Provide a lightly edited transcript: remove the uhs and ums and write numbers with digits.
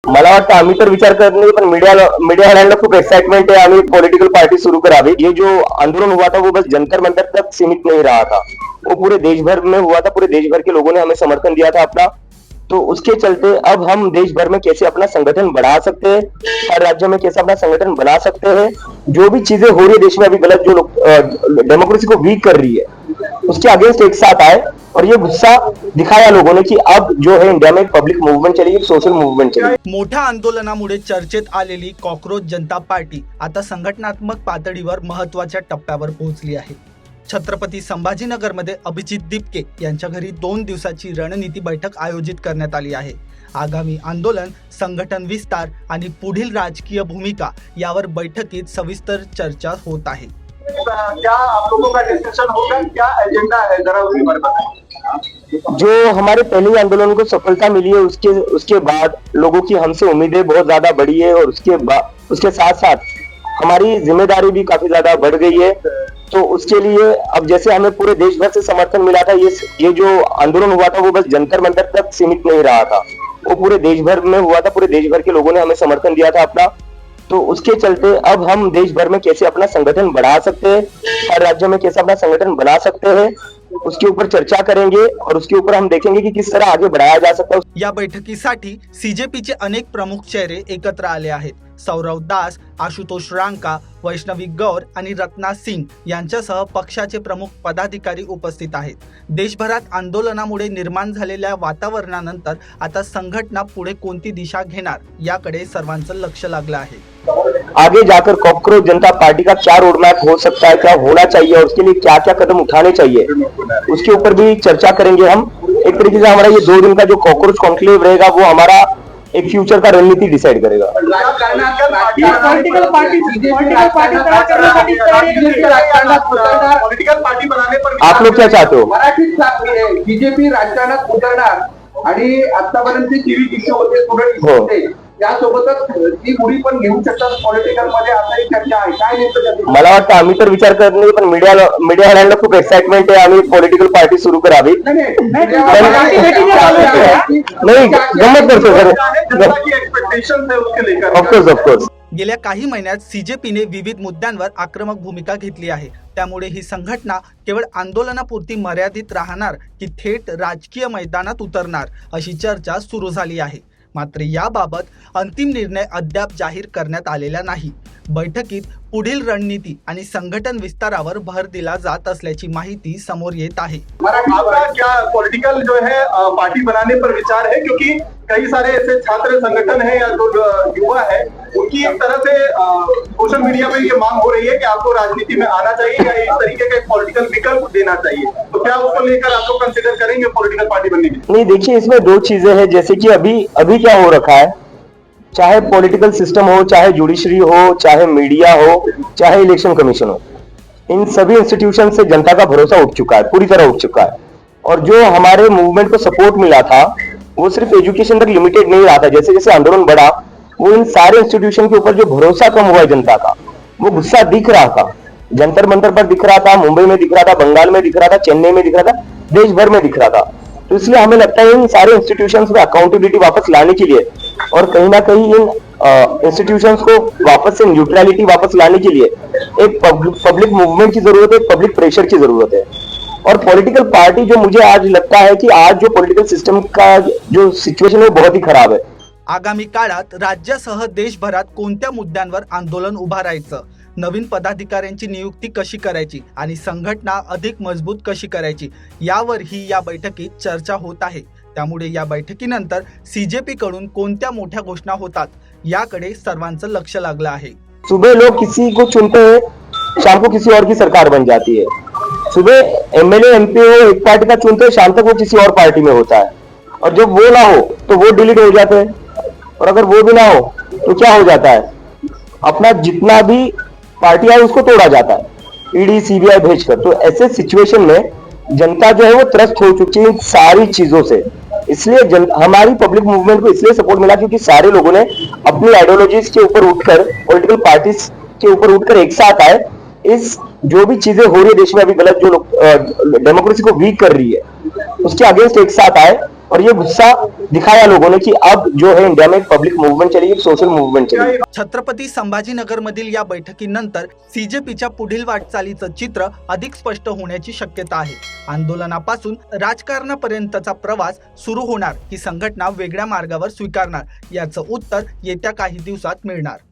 मला वाटतं आम्ही तर विचार करत नाही, पण मीडियावाल्यांना खूप एक्साइटमेंट है, आम्ही पॉलिटिकल पार्टी शुरू करावी। ये जो आंदोलन हुआ था वो बस जंतर मंतर तक सीमित नहीं रहा था, वो पूरे देश भर में हुआ था। पूरे देश भर के लोगों ने हमें समर्थन दिया था अपना। तो उसके चलते अब हम देश भर में कैसे अपना संगठन बढ़ा सकते हैं, हर राज्य में कैसे अपना संगठन बना सकते हैं। जो भी चीजें हो रही है देश में अभी गलत, जो लोग डेमोक्रेसी को वीक कर रही है, उसके अगेंस्ट एक साथ आए और ये गुस्सा दिखाया लोगों ने कि अब जो है इंडिया में एक पब्लिक मूवमेंट चलेगी, एक सोशल मूवमेंट चलेगी। मोठ्या आंदोलनामुळे चर्चेत आलेली कॉकरोच जनता पार्टी आता संघटनात्मक पातळीवर महत्त्वाच्या टप्प्यावर पोहोचली आहे। छत्रपती संभाजीनगरमध्ये अभिजित दिपके यांच्या घरी 2 दिवसाची रणनीती बैठक आयोजित करण्यात आली आहे। आगामी आंदोलन, संघटन विस्तार आणि पुढील राजकीय भूमिका यावर बैठकीत सविस्तर चर्चा होत आहे। क्या आप लोगों का डिस्कशन होगा, क्या एजेंडा है, जरा उसके बारे में बताएं। जो हमारे पहले आंदोलन को सफलता मिली है, उसके बाद लोगों की हमसे उम्मीदें बहुत ज्यादा बढ़ी है, और उसके साथ साथ हमारी जिम्मेदारी भी काफी ज्यादा बढ़ गई है। तो उसके लिए अब जैसे हमें पूरे देश भर से समर्थन मिला था, ये जो आंदोलन हुआ था वो बस जंतर मंतर तक सीमित नहीं रहा था, वो पूरे देश भर में हुआ था। पूरे देश भर के लोगों ने हमें समर्थन दिया था अपना। तो उसके चलते अब हम देश भर में कैसे अपना संगठन बढ़ा सकते हैं, हर राज्य में कैसे अपना संगठन बना सकते हैं, उसके ऊपर चर्चा करेंगे और उसके ऊपर हम देखेंगे कि किस तरह आगे बढ़ाया जा सकता है। या बैठकीसाठी सीजेपीचे अनेक प्रमुख चेहरे एकत्र आले आहेत। सौरव दास, आशुतोष रांका, वैष्णवी गौर आणि रत्ना सिंग यांच्यासह पक्षाचे प्रमुख पदाधिकारी उपस्थित आहेत। देशभरात आंदोलनामुळे निर्माण झालेल्या वातावरणानंतर आता संघटना पुढे कोणती दिशा घेणार याकडे सर्वांचं लक्ष लागलं आहे। आगे जाकर कॉकरोच जनता पार्टी का क्या रोड मैप हो सकता है, क्या होना चाहिए और उसके लिए क्या क्या कदम उठाने चाहिए, उसके ऊपर भी चर्चा करेंगे हम। एक तरीके से हमारा ये 2 दिन का जो कॉकरोच कॉन्क्लेव रहेगा वो हमारा एक फ्यूचर का रणनीति डिसाइड करेगा। पॉलिटिकल पार्टी बनाने पर आप लोग क्या चाहते हो? बीजेपी राजकारणात उतरणार आणि आतापर्यंत टीव्ही इश्यू होते, स्टुडंट होते, यासोबतच ती उडी पण घेऊ शकतात पॉलिटिकल मध्ये, असाही चर्चा आहे। काय नेमकं मला वाटतं आम्ही तर विचार करत नाही, पण मीडियावाल्यांना खूप एक्साइटमेंट आहे, आम्ही पॉलिटिकल पार्टी सुरू करावी। नाही, गंमत करतो सर, एक्सपेक्टेशन है उसके लेकर। ऑफकोर्स गेल्या काही महिन्यात सीजेपीने विविध मुद्द्यांवर आक्रमक भूमिका घेतली आहे। त्यामुळे ही संघटना केवळ आंदोलनापुरती मर्यादित राहणार की थेट राजकीय मैदानात उतरणार अशी चर्चा सुरू झाली आहे। मात्र याबाबत अंतिम निर्णय अद्याप जाहीर करण्यात आलेला नाही। बैठकीत पुढील रणनीती आणि संघटन विस्तारावर भर दिला जात असल्याची माहिती समोर येत आहे। आपका क्या पॉलिटिकल जो है पार्टी बनाने पर विचार है, क्योंकि कई सारे ऐसे छात्र संगठन है या जो युवा है उनकी एक तरह से सोशल मीडिया में ये मांग हो रही है कि आपको राजनीति में आना चाहिए या इस तरीके का एक पॉलिटिकल विकल्प देना चाहिए। तो क्या उसको लेकर आप लोग कंसिडर करेंगे पॉलिटिकल पार्टी बनने की? नहीं, देखिए इसमें 2 चीजें हैं। जैसे कि अभी क्या हो रखा है, चाहे पॉलिटिकल सिस्टम हो, चाहे जुडिशरी हो, चाहे मीडिया हो, चाहे इलेक्शन कमीशन हो, इन सभी इंस्टीट्यूशन से जनता का भरोसा उठ चुका है, पूरी तरह उठ चुका है। और जो हमारे मूवमेंट को सपोर्ट मिला था वो सिर्फ एजुकेशन तक लिमिटेड नहीं रहा था। जैसे जैसे आंदोलन बढ़ा, वो इन सारे इंस्टीट्यूशन के ऊपर जो भरोसा कम हुआ है जनता का, वो गुस्सा दिख रहा था। जंतर मंतर पर दिख रहा था, मुंबई में दिख रहा था, बंगाल में दिख रहा था, चेन्नई में दिख रहा था, देश भर में दिख रहा था। तो इसलिए हमें लगता है इन सारे इंस्टीट्यूशंस में अकाउंटेबिलिटी वापस लाने के लिए और कहीं ना कहीं इन इंस्टीट्यूशंस को वापस से न्यूट्रलिटी वापस लाने के लिए एक पब्लिक मूवमेंट की जरूरत है, पब्लिक प्रेशर की जरूरत है। और पॉलिटिकल पार्टी जो मुझे आज लगता है कि आज जो पॉलिटिकल सिस्टम का जो सिच्युएशन है वो बहुत ही खराब है। आगामी काळात राज्यासह देशभरात कोणत्या मुद्द्यांवर आंदोलन उभारायचं, नवीन पदाधिकाऱ्यांची नियुक्ती कशी करायची आणि संघटना अधिक मजबूत कशी करायची यावरही या बैठकीत चर्चा होत आहे। त्यामुळे या बैठकीनंतर सीजेपी कडून कोणत्या मोठ्या घोषणा होतात याकडे सर्वांचं लक्ष लागलं आहे। सुबह लोग किसी को चुनते हैं, शाम को किसी और की सरकार बन जाती है। सुबह एमएलए एमपी हो एक पार्टी का चुनते हैं, शाम तक वो किसी और पार्टी में होता है। और जब वो ना हो तो वो डिलीट हो जाते हैं, और अगर वो भी ना हो तो क्या हो जाता है, अपना जितना भी पार्टी है उसको तोड़ा जाता है ईडी सीबीआई भेजकर। तो ऐसे सिचुएशन में जनता जो है वो त्रस्त हो चुकी है इन सारी चीजों से। इसलिए हमारी पब्लिक मूवमेंट को इसलिए सपोर्ट मिला क्योंकि सारे लोगों ने अपनी आइडियोलॉजीज के ऊपर उठकर, पॉलिटिकल पार्टीज के ऊपर उठकर एक साथ आए। इस जो भी चीजें हो रही है देश में अभी गलत, जो लोग डेमोक्रेसी को वीक कर रही है, उसके अगेंस्ट एक साथ आए और ये गुस्सा दिखाया लोगों ने कि अब जो है इंडिया में एक पब्लिक मूवमेंट चलेगी, एक सोशल मूवमेंट चलेगी। छत्रपती संभाजीनगर मधील या बैठकीनंतर सीजेपीच्या पुढील वाटचालीचं चित्र अधिक स्पष्ट होण्याची शक्यता आहे। आंदोलनापासून राजकारणापर्यंतचा प्रवास सुरू होणार की संघटना वेगळ्या मार्गावर स्वीकारणार याचं उत्तर येत्या काही दिवसात मिळणार।